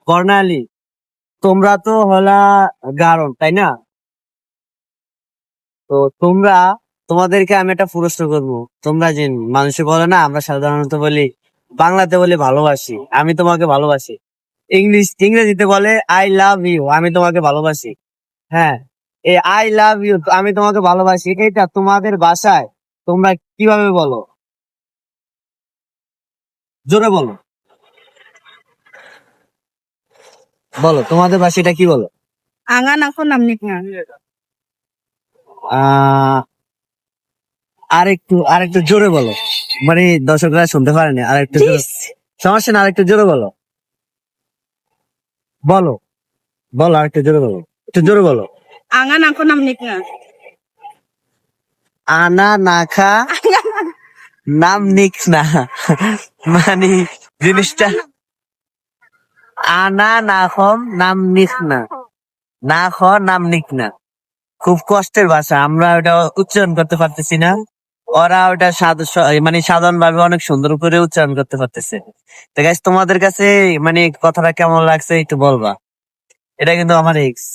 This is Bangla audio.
বর্ণালী, তোমরা তো হলা গারণ, তাই না? তো তোমরা, তোমাদেরকে আমি একটা প্রশ্ন করবো। তোমরা যে মানুষে বলে না, আমরা সাধারণত বলি, বাংলাতে বলি ভালোবাসি, আমি তোমাকে ভালোবাসি। ইংরেজিতে বলে আই লাভ ইউ, আমি তোমাকে ভালোবাসি। হ্যাঁ, এই আই লাভ ইউ, আমি তোমাকে ভালোবাসি, এটা তোমাদের ভাষায় তোমরা কিভাবে বলো? জোরে বলো, বলো তোমাদের ভাষাটা কি বলো? Angan ako namnik nga. আহ আরেকটু জোরে বলো, মানে দর্শকরা শুনতে পারেনি, আরেকটু জোরে। সমস্যা না, আরেকটু জোরে বলো, বলো বলো আরেকটু জোরে বলো, একটু জোরে বলো। Angan ako namnik nga. আনা নাখা নাম নিক না, মানে জিনিসটা আনা না খম নাম নিক না, না খ নাম নিক না। খুব কষ্টের ভাষা, আমরা ওটা উচ্চারণ করতে পারতেছি না। ওরা ওটা মানে সাধারণ ভাবে অনেক সুন্দর করে উচ্চারণ করতে পারতেছে। তো গাইস, তোমাদের কাছে মানে কথাটা কেমন লাগছে একটু বলবা। এটা কিন্তু আমার এক্স।